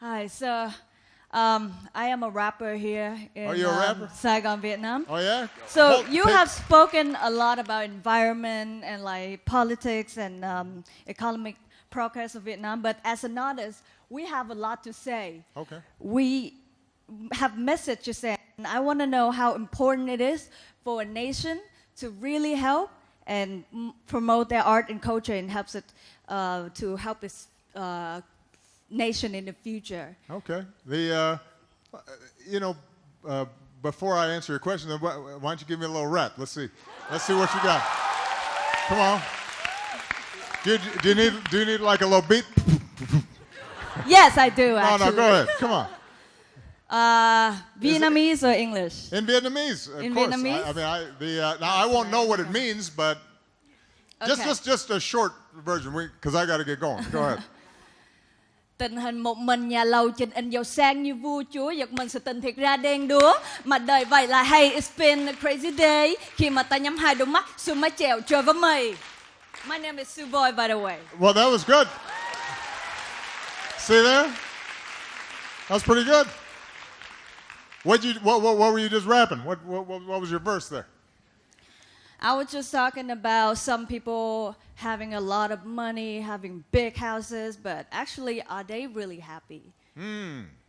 Hi, so I am a rapper here in Are you a rapper? Saigon, Vietnam. Oh yeah. So you have spoken a lot about environment and like politics and economic progress of Vietnam, but as an artist, we have a lot to say. Okay. We have message to say, and I want to know how important it is for a nation to really help and promote their art and culture and helps it to help its nation in the future. Okay. Before I answer your question, why don't you give me a little rap? Let's see. Let's see what you got. Come on. Do you need like a little beat? Yes, I do. Actually. No, go ahead. Come on. Vietnamese or English? In Vietnamese, of course. Vietnamese? Now I won't know what it means, but just a short version, because I got to get going. Go ahead. Tình hình một mình nhà lầu trình in giàu sang như vua chúa, giật mình sự tình thiệt ra đen đúa. Mà đời vậy là hey, it's been a crazy day. Khi mà ta nhắm hai đôi mắt, xuống mái chèo trời với mây. My name is Suboi, by the way. Well, that was good. See there? That was pretty good. What were you just rapping? What was your verse there? I was just talking about some people having a lot of money, having big houses, but actually, are they really happy?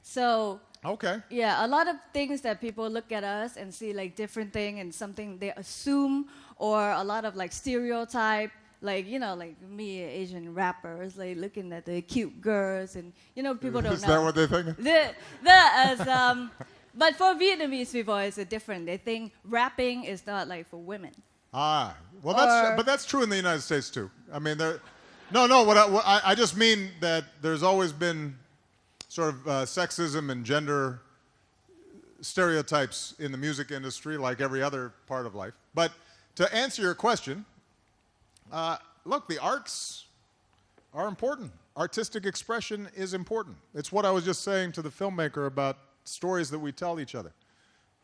So, okay. Yeah, a lot of things that people look at us and see like different thing and something they assume, or a lot of like stereotype, like, you know, like me, Asian rappers, like looking at the cute girls and, you know, people don't know. Is that what they're thinking? But for Vietnamese people, it's different. They think rapping is not like for women. Well, that's true in the United States too. I mean, I just mean that there's always been sort of sexism and gender stereotypes in the music industry, like every other part of life. But to answer your question, look, the arts are important. Artistic expression is important. It's what I was just saying to the filmmaker about stories that we tell each other.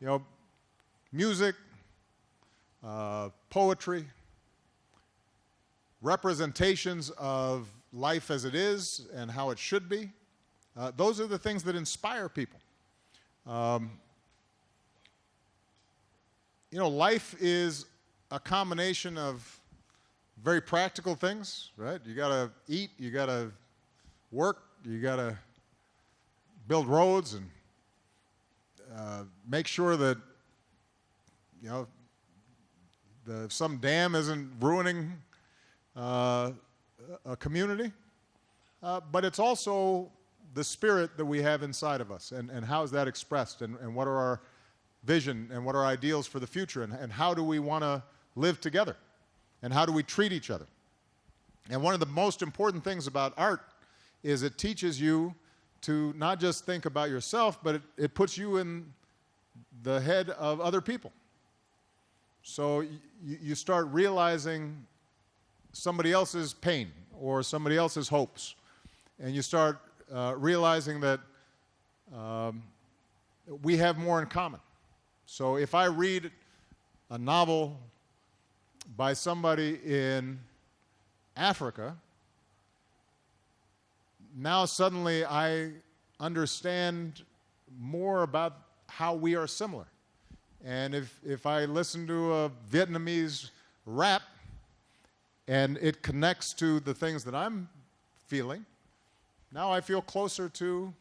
You know, music, poetry, representations of life as it is and how it should be. Those are the things that inspire people. You know, life is a combination of very practical things, right? You gotta eat, you gotta work, you gotta build roads and make sure that, you know, some dam isn't ruining a community. But it's also the spirit that we have inside of us, and how is that expressed, and what are our vision, and what are our ideals for the future, and how do we want to live together, and how do we treat each other. And one of the most important things about art is it teaches you to not just think about yourself, but it puts you in the head of other people. So you start realizing somebody else's pain or somebody else's hopes, and you start realizing that we have more in common. So if I read a novel by somebody in Africa, now suddenly I understand more about how we are similar. And if I listen to a Vietnamese rap and it connects to the things that I'm feeling, now I feel closer to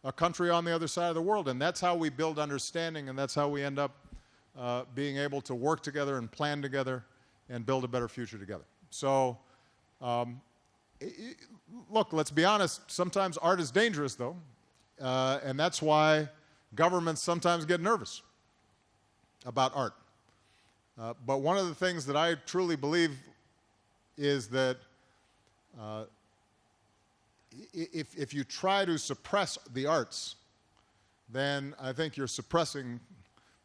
a country on the other side of the world. And that's how we build understanding, and that's how we end up being able to work together and plan together and build a better future together. So, look, let's be honest, sometimes art is dangerous, though, and that's why governments sometimes get nervous about art. But one of the things that I truly believe is that if you try to suppress the arts, then I think you're suppressing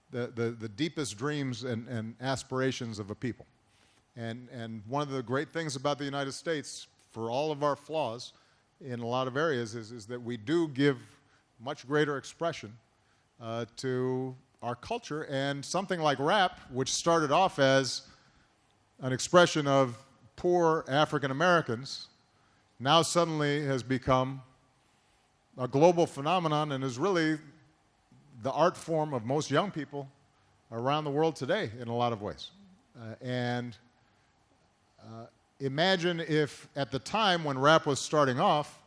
the deepest dreams and aspirations of a people. And one of the great things about the United States, for all of our flaws in a lot of areas, is that we do give much greater expression to our culture. And something like rap, which started off as an expression of poor African Americans, now suddenly has become a global phenomenon and is really the art form of most young people around the world today in a lot of ways. Imagine if at the time when rap was starting off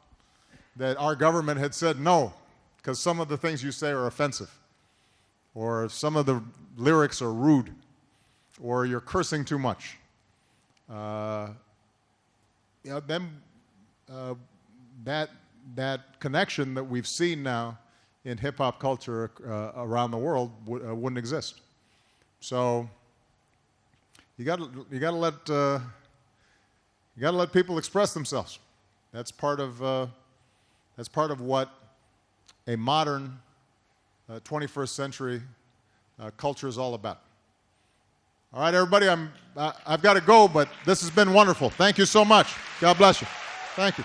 that our government had said no, because some of the things you say are offensive, or some of the lyrics are rude, or you're cursing too much. That connection that we've seen now in hip-hop culture around the world wouldn't exist. So you got to let people express themselves. That's part of what a modern 21st century culture is all about. All right, everybody, I've got to go, but this has been wonderful. Thank you so much. God bless you. Thank you.